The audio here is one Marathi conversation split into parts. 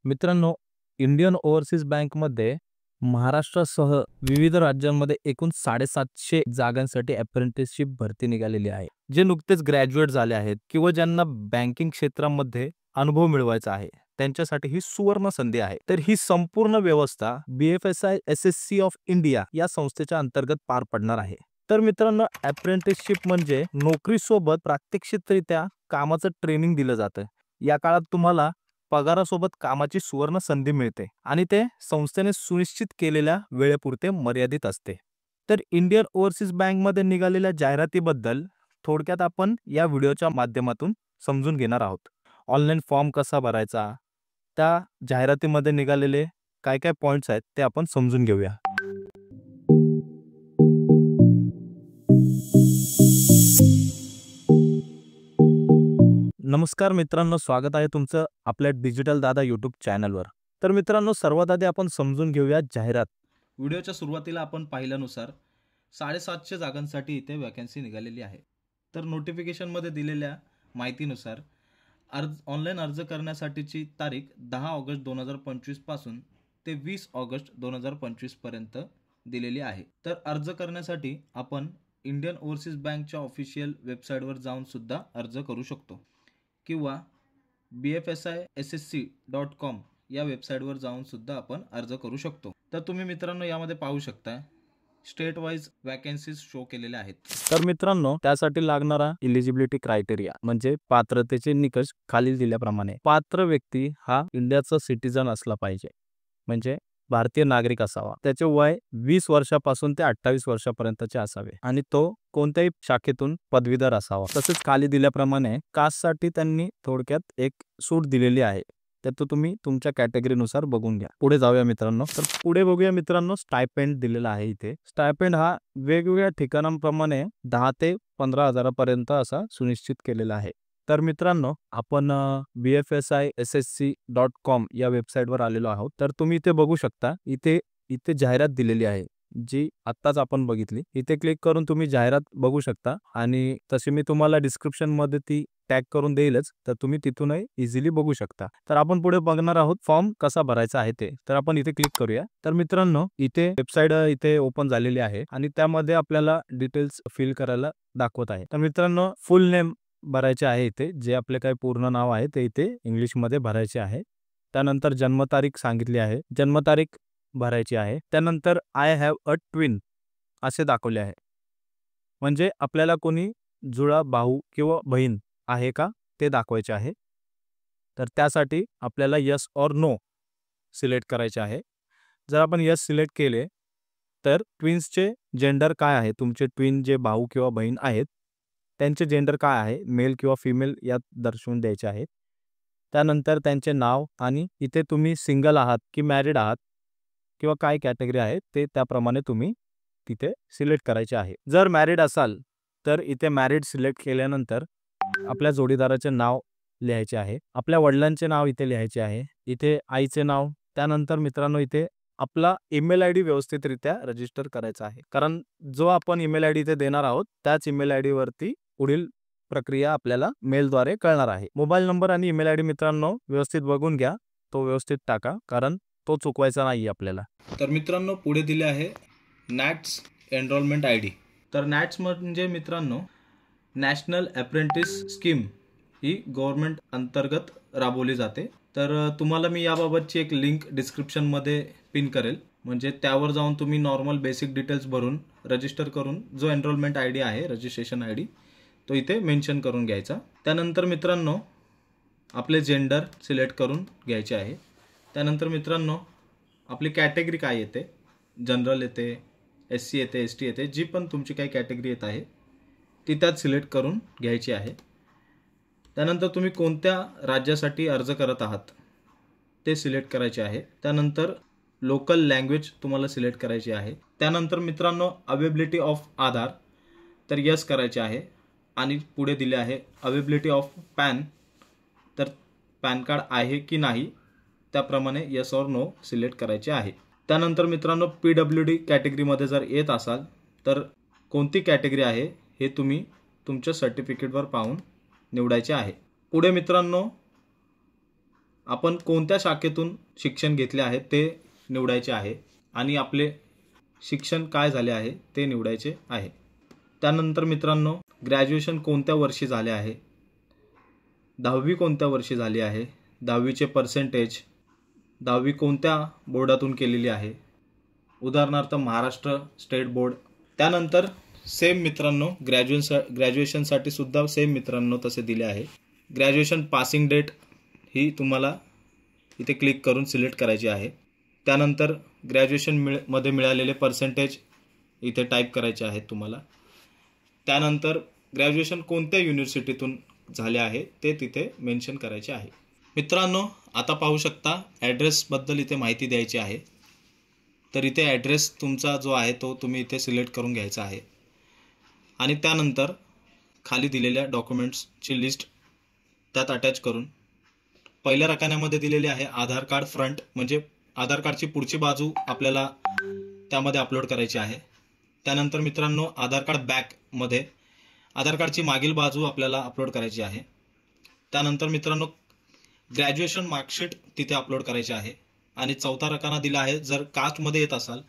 मित्रांनो, इंडियन ओव्हरसीज बँकमध्ये महाराष्ट्रासह विविध राज्यांमध्ये एकूण 750 जागांसाठी अप्रेंटिसशिप भरती निघालेली आहे. जे नुकतेच ग्रॅज्युएट झाले आहेत किंवा ज्यांना बँकिंग क्षेत्रामध्ये अनुभव मिळवायचा आहे, त्यांच्यासाठी ही सुवर्ण संधी आहे. तर ही संपूर्ण व्यवस्था BFSI SSC ऑफ इंडिया या संस्थेच्या अंतर्गत पार पडणार आहे. तर मित्रांनो, अप्रेंटिसशिप म्हणजे नोकरीसोबत प्रात्यक्षिकरित्या कामाचं ट्रेनिंग दिलं जातं. या काळात तुम्हाला पगारासोबत कामाची सुवर्ण संधी मिळते आणि ते संस्थेने सुनिश्चित केलेल्या वेळेपुरते मर्यादित असते. तर इंडियन ओव्हरसीज बँकमध्ये निघालेल्या जाहिरातीबद्दल थोडक्यात आपण या व्हिडिओच्या माध्यमातून समजून घेणार आहोत. ऑनलाईन फॉर्म कसा भरायचा, त्या जाहिरातीमध्ये निघालेले काय काय पॉइंट्स आहेत ते आपण समजून घेऊया. नमस्कार मित्रांनो, स्वागत आहे तुमचं आपल्या डिजिटल दादा यूट्यूब चॅनलवर. तर मित्रांनो, सर्वात आधी आपण समजून घेऊया जाहिरात. व्हिडिओच्या सुरुवातीला आपण पाहिल्यानुसार 750 जागांसाठी इथे वॅकन्सी निघालेली आहे. तर नोटिफिकेशनमध्ये दिलेल्या माहितीनुसार ऑनलाईन अर्ज करण्यासाठीची तारीख 10 ऑगस्ट 2025 पासून ते 20 ऑगस्ट 2025 पर्यंत दिलेली आहे. तर अर्ज करण्यासाठी आपण इंडियन ओव्हरसीज बँकच्या ऑफिशियल वेबसाईटवर जाऊन सुद्धा अर्ज करू शकतो किंवा bfsissc.com या वेबसाईटवर जाऊन सुद्धा आपण अर्ज करू शकतो. तर तुम्ही मित्रांनो यामध्ये पाहू शकता स्टेट वाईज वॅकन्सीज शो केलेल्या आहेत. तर मित्रांनो, त्यासाठी लागणारा इलिजिबिलिटी क्रायटेरिया म्हणजे पात्रतेचे निकष खालील दिल्याप्रमाणे. पात्र व्यक्ती हा इंडियाचा सिटीजन असला पाहिजे, म्हणजे भारतीय नागरिक असावा. त्याचे वय 20 वर्षापासून ते 28 वर्षापर्यंतचे असावे आणि तो कोणत्याही शाखेतून पदवीधर असावा. तसेच खाली दिल्याप्रमाणे कास्टसाठी त्यांनी थोडक्यात एक सूट दिलेली आहे. तर तुम्ही तुमच्या कॅटेगरीनुसार बघून घ्या. पुढे जाऊया मित्रांनो. तर पुढे बघूया मित्रांनो, स्टायपेंड दिलेला आहे इथे. स्टायपेंड हा वेगवेगळ्या ठिकाणांप्रमाणे 10 ते 15 हजारापर्यंत असा सुनिश्चित केलेला आहे. तर मित्रांनो, आपण bfsissc.com या वेबसाईटवर आलेलो आहोत. तर तुम्ही इथे बघू शकता, इथे इथे जाहिरात दिलेली आहे जी आत्ताच आपण बघितली. इथे क्लिक करून तुम्ही जाहिरात बघू शकता आणि तशी मी तुम्हाला डिस्क्रिप्शनमध्ये ती टॅग करून देईलच, तर तुम्ही तिथूनही इझिली बघू शकता. तर आपण पुढे बघणार आहोत फॉर्म कसा भरायचा आहे ते. तर आपण इथे क्लिक करूया. तर मित्रांनो, इथे वेबसाईट इथे ओपन झालेली आहे आणि त्यामध्ये आपल्याला डिटेल्स फिल करायला दाखवत आहे. तर मित्रांनो, फुल नेम भरायचे आहे इथे, जे आपले काही पूर्ण नाव आहे ते इथे इंग्लिशमध्ये भरायचे आहे. त्यानंतर जन्मतारीख सांगितली आहे, जन्मतारीख भरायची आहे. त्यानंतर आय हॅव अ ट्विन असे दाखवले आहे, म्हणजे आपल्याला कोणी जुळा भाऊ किंवा बहीण आहे का ते दाखवायचे आहे. तर त्यासाठी आपल्याला यस ऑर नो सिलेक्ट करायचे आहे. जर आपण यस सिलेक्ट केले तर ट्विन्सचे जेंडर काय आहे, तुमचे ट्विन जे भाऊ किंवा बहीण आहेत त्यांचे जेंडर काय आहे, मेल किंवा फिमेल यात दर्शवून द्यायचे आहे. त्यानंतर त्यांचे नाव आणि इथे तुम्ही सिंगल आहात की मॅरिड आहात किंवा काय कॅटेगरी आहे ते त्याप्रमाणे तुम्ही तिथे सिलेक्ट करायचे आहे. जर मॅरिड असाल तर इथे मॅरिड सिलेक्ट केल्यानंतर आपल्या जोडीदाराचे नाव लिहायचे आहे, आपल्या वडिलांचे नाव इथे लिहायचे आहे, इथे आईचे नाव. त्यानंतर मित्रांनो, इथे आपला ईमेल आयडी व्यवस्थितरित्या रजिस्टर करायचा आहे, कारण जो आपण ईमेल आयडी इथे देणार आहोत त्याच ईमेल आयडी वरती पुढील प्रक्रिया आपल्याला मेलद्वारे कळणार आहे. मोबाईल नंबर आणि ईमेल आयडी मित्रांनो व्यवस्थित बघून घ्या, तो व्यवस्थित टाका, कारण तो चुकवायचा नाही आपल्याला. तर मित्रांनो, पुढे दिले आहे नॅट्स एनरोलमेंट आय डी. तर नॅट्स म्हणजे मित्रांनो नॅशनल अप्रेंटिस स्कीम ही गव्हर्नमेंट अंतर्गत राबवली जाते. तर तुम्हाला मी याबाबतची एक लिंक डिस्क्रिप्शनमध्ये पिन करेल, म्हणजे त्यावर जाऊन तुम्ही नॉर्मल बेसिक डिटेल्स भरून रजिस्टर करून जो एनरोलमेंट आय डी आहे, रजिस्ट्रेशन आय डी, तो इथे मेन्शन करून घ्यायचा. त्यानंतर मित्रांनो आपले जेंडर सिलेक्ट करून घ्यायचे आहे. त्यानंतर मित्रांनो आपली कॅटेगरी काय येते, जनरल येते, SC येते, ST येते, जी पण तुमची काही कॅटेगरी येत आहे ती त्यात सिलेक्ट करून घ्यायची आहे. त्यानंतर तुम्ही कोणत्या राज्यासाठी अर्ज करत आहात ते सिलेक्ट करायचे आहे. त्यानंतर लोकल लँग्वेज तुम्हाला सिलेक्ट करायची आहे. त्यानंतर मित्रांनो अवेबिलिटी ऑफ आधार, तर यस करायचे आहे. आणि पुढे दिले आहे अवेबिलिटी ऑफ पॅन, तर पॅन कार्ड आहे की नाही त्याप्रमाणे यस ऑर नो सिलेक्ट करायचे आहे. त्यानंतर मित्रांनो PWD कॅटेगरीमध्ये जर येत असाल तर कोणती कॅटेगरी आहे हे तुम्ही तुमच्या सर्टिफिकेटवर पाहून निवडायचे आहे. पुढे मित्रांनो आपण कोणत्या शाखेतून शिक्षण घेतले आहे ते निवडायचे आहे आणि आपले शिक्षण काय झाले आहे ते निवडायचे आहे. त्यानंतर मित्रांनो, ग्रॅज्युएशन कोणत्या वर्षी झाले आहे, 10वी कोणत्या वर्षी झाली आहे, 10वीचे पर्सेंटेज, 10वी कोणत्या बोर्डातून केलेली आहे, उदाहरणार्थ महाराष्ट्र स्टेट बोर्ड. त्यानंतर सेम मित्रांनो ग्रॅज्युएशनसाठी सुद्धा सेम मित्रांनो तसे दिले आहे. ग्रॅज्युएशन पासिंग डेट ही तुम्हाला इथे क्लिक करून सिलेक्ट करायची आहे. त्यानंतर मध्ये मिळालेले पर्सेंटेज इथे टाईप करायचे आहेत तुम्हाला. त्यानंतर ग्रॅज्युएशन कोणत्या युनिव्हर्सिटीतून झाले आहे ते तिथे मेन्शन करायचे आहे. मित्रांनो, आता पाहू शकता ॲड्रेसबद्दल इथे माहिती द्यायची आहे. तर इथे ॲड्रेस तुमचा जो आहे तो तुम्ही इथे सिलेक्ट करून घ्यायचा आहे आणि त्यानंतर खाली दिलेल्या डॉक्युमेंट्सची लिस्ट त्यात अटॅच करून पहिल्या रकान्यामध्ये दिलेले आहे आधार कार्ड फ्रंट, म्हणजे आधार कार्डची पुढची बाजू आपल्याला त्यामध्ये अपलोड करायची आहे. त्यानंतर मित्रांनो, आधार कार्ड बॅकमध्ये आधार कार्डची मागील बाजू आपल्याला अपलोड करायची आहे. त्यानंतर मित्रांनो, ग्रॅज्युएशन मार्कशीट तिथे अपलोड करायची आहे. आणि चौथा रकाना दिला आहे, जर कास्टमध्ये येत असाल,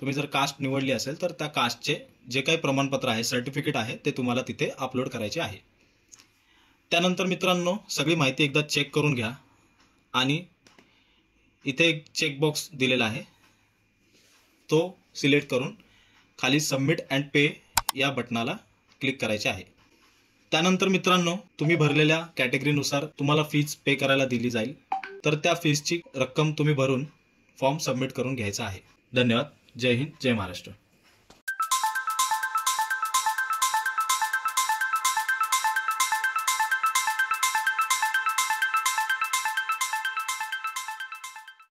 तुम्ही जर कास्ट निवडली असेल तर त्या कास्टचे जे काही प्रमाणपत्र आहे, सर्टिफिकेट आहे, ते तुम्हाला तिथे अपलोड करायचे आहे. त्यानंतर मित्रांनो, सगळी माहिती एकदा चेक करून घ्या आणि इथे एक चेकबॉक्स दिलेला आहे तो सिलेक्ट करून खाली सबमिट अँड पे या बटनाला क्लिक करायचे आहे. त्यानंतर मित्रांनो, तुम्ही भरलेल्या कॅटेगरीनुसार तुम्हाला फीज पे करायला दिली जाईल. तर त्या फीजची रक्कम तुम्ही भरून फॉर्म सबमिट करून घ्यायचा आहे. धन्यवाद. जय हिंद, जय महाराष्ट्र.